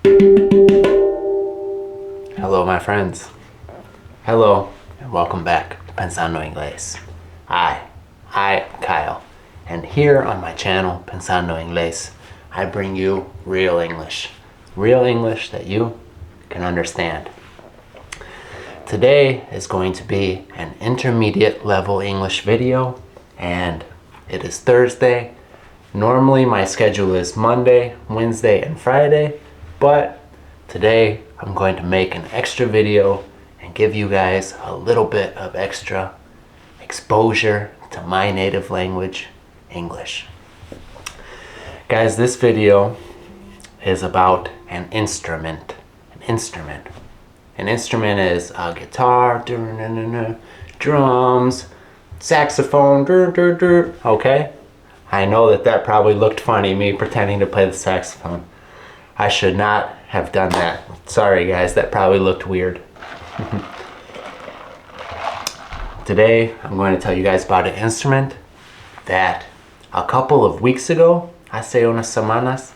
Hello, my friends. Hello, and welcome back to Pensando Inglés. I'm Kyle, and here on my channel, Pensando Inglés, I bring you real English that you can understand. Today is going to be an intermediate level English video, and it is Thursday. Normally my schedule is Monday, Wednesday, and Friday, but today I'm going to make an extra video and give you guys a little bit of extra exposure to my native language, English. Guys, this video is about an instrument. An instrument is a guitar, drums, saxophone, okay? I know that probably looked funny, me pretending to play the saxophone. I should not have done that. Sorry guys, that probably looked weird. Today, I'm going to tell you guys about an instrument that a couple of weeks ago, hace unas semanas,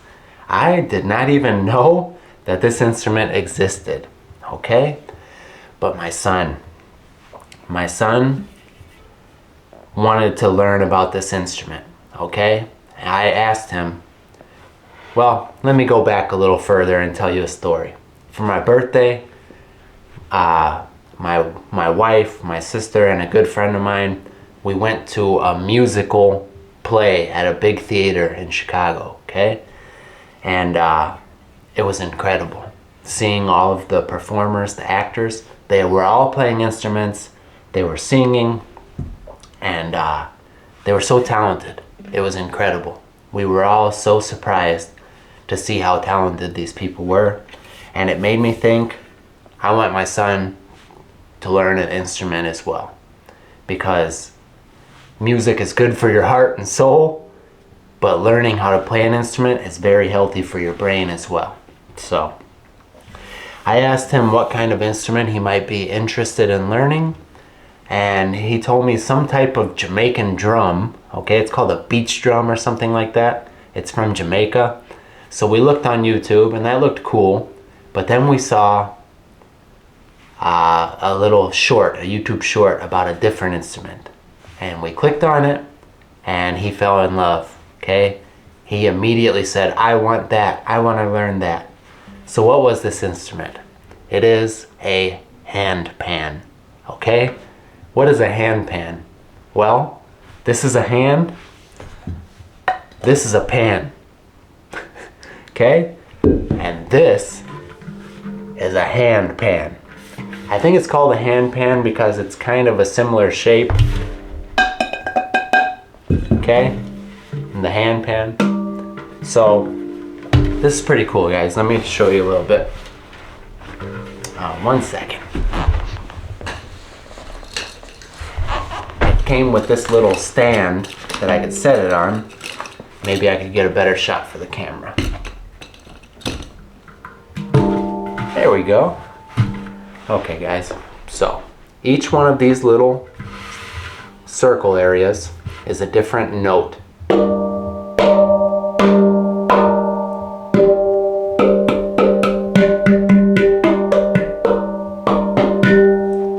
I did not even know that this instrument existed, okay? But my son wanted to learn about this instrument, okay? I asked him, well, let me go back a little further and tell you a story. For my birthday, my wife, my sister, and a good friend of mine, we went to a musical play at a big theater in Chicago, okay? And it was incredible. Seeing all of the performers, the actors, they were all playing instruments, they were singing, and they were so talented. It was incredible. We were all so surprised to see how talented these people were, and it made me think I want my son to learn an instrument as well, because music is good for your heart and soul, but learning how to play an instrument is very healthy for your brain as well. So I asked him what kind of instrument he might be interested in learning, and he told me some type of Jamaican drum, okay? It's called a beach drum or something like that. It's from Jamaica. So we looked on YouTube and that looked cool, but then we saw a little short, a YouTube short about a different instrument, and we clicked on it and he fell in love, okay? He immediately said, I want that, I want to learn that. So what was this instrument? It is a hand pan, okay? What is a hand pan? Well, this is a hand, this is a pan, okay? And this is a hand pan. I think it's called a hand pan because it's kind of a similar shape, okay? And the hand pan. So this is pretty cool, guys. Let me show you a little bit. 1 second. It came with this little stand that I could set it on. Maybe I could get a better shot for the camera. There we go. Okay guys, so each one of these little circle areas is a different note.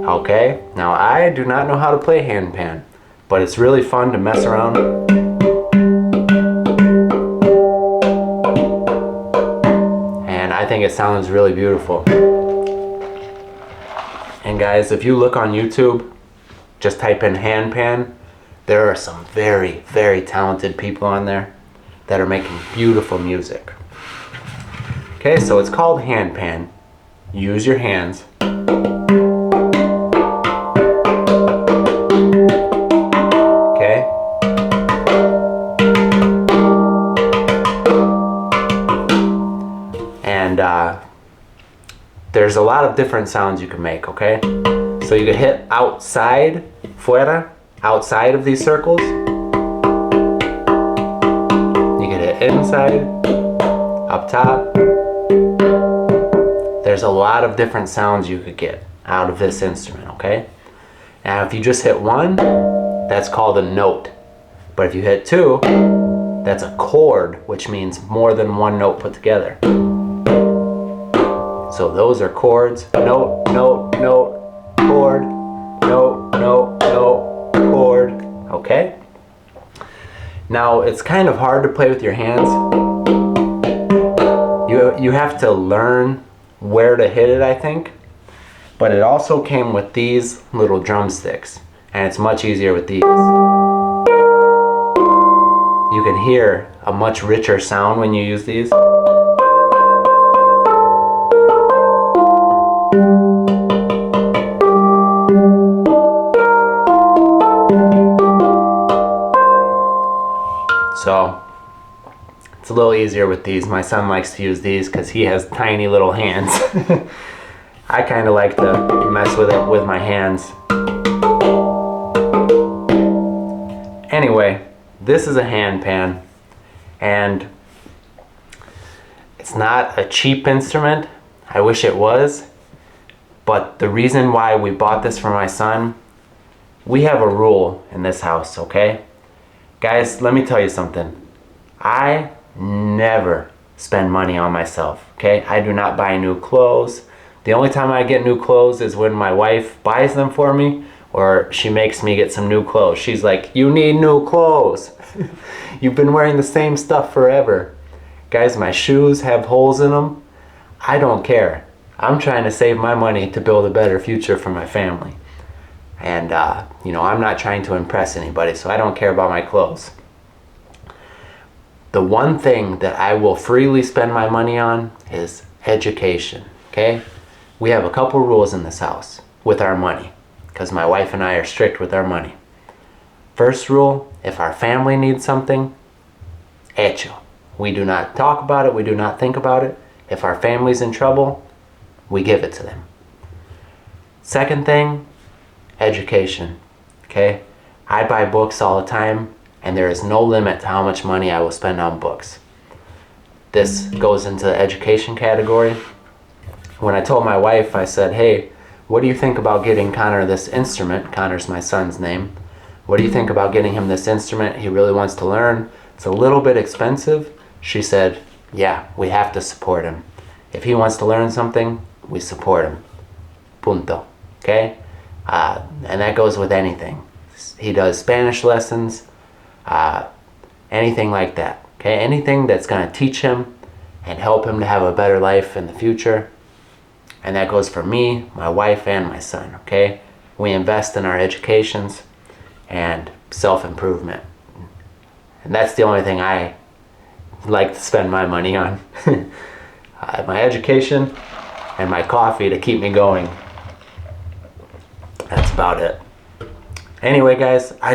Okay, now I do not know how to play hand pan, but it's really fun to mess around. And I think it sounds really beautiful. And guys, if you look on YouTube, just type in hand pan, there are some very, very talented people on there that are making beautiful music. Okay, so it's called hand pan. Use your hands. Okay. And there's a lot of different sounds you can make, okay? So you can hit outside, fuera, outside of these circles. You can hit inside, up top. There's a lot of different sounds you could get out of this instrument, okay? Now if you just hit one, that's called a note. But if you hit two, that's a chord, which means more than one note put together. So those are chords. Note, note, note, chord. Note, note, note, chord. Okay? Now, it's kind of hard to play with your hands. You have to learn where to hit it, I think. But it also came with these little drumsticks, and it's much easier with these. You can hear a much richer sound when you use these. So it's a little easier with these. My son likes to use these because he has tiny little hands. I kind of like to mess with it with my hands. Anyway, this is a handpan, and it's not a cheap instrument. I wish it was, but the reason why we bought this for my son, we have a rule in this house, okay? Guys, let me tell you something. I never spend money on myself, okay? I do not buy new clothes. The only time I get new clothes is when my wife buys them for me, or she makes me get some new clothes. She's like, you need new clothes. You've been wearing the same stuff forever. Guys, my shoes have holes in them. I don't care. I'm trying to save my money to build a better future for my family. And, you know, I'm not trying to impress anybody, so I don't care about my clothes. The one thing that I will freely spend my money on is education, okay? We have a couple rules in this house with our money, because my wife and I are strict with our money. First rule, if our family needs something, hecho. We do not talk about it, we do not think about it. If our family's in trouble, we give it to them. Second thing, education, okay? I buy books all the time, and there is no limit to how much money I will spend on books. This goes into the education category. When I told my wife, I said, hey, what do you think about getting Connor this instrument? Connor's my son's name. What do you think about getting him this instrument? He really wants to learn. It's a little bit expensive. She said, yeah, we have to support him. If he wants to learn something, we support him. Punto. Okay? And that goes with anything. He does Spanish lessons, anything like that. Okay? Anything that's going to teach him and help him to have a better life in the future. And that goes for me, my wife, and my son. Okay? We invest in our educations and self-improvement. And that's the only thing I like to spend my money on. My education and my coffee to keep me going. That's about it. Anyway, guys, I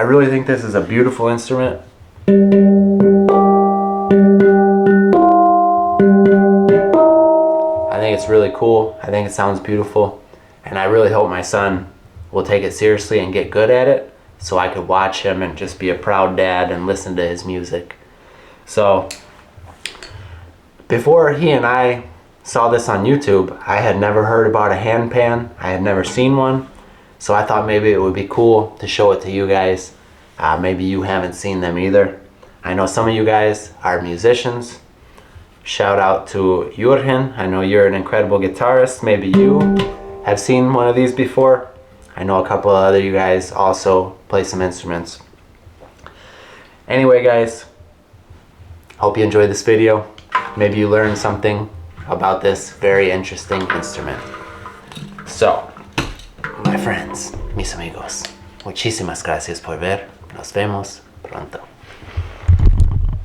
really think this is a beautiful instrument. I think it's really cool. I think it sounds beautiful. And I really hope my son will take it seriously and get good at it, so I could watch him and just be a proud dad and listen to his music. So, before he and I saw this on YouTube, I had never heard about a handpan. I had never seen one. So I thought maybe it would be cool to show it to you guys. Maybe you haven't seen them either. I know some of you guys are musicians. Shout out to Jurgen. I know you're an incredible guitarist. Maybe you have seen one of these before. I know a couple of other you guys also play some instruments. Anyway, guys, hope you enjoyed this video. Maybe you learned something about this very interesting instrument. So, my friends, mis amigos, muchísimas gracias por ver. Nos vemos pronto.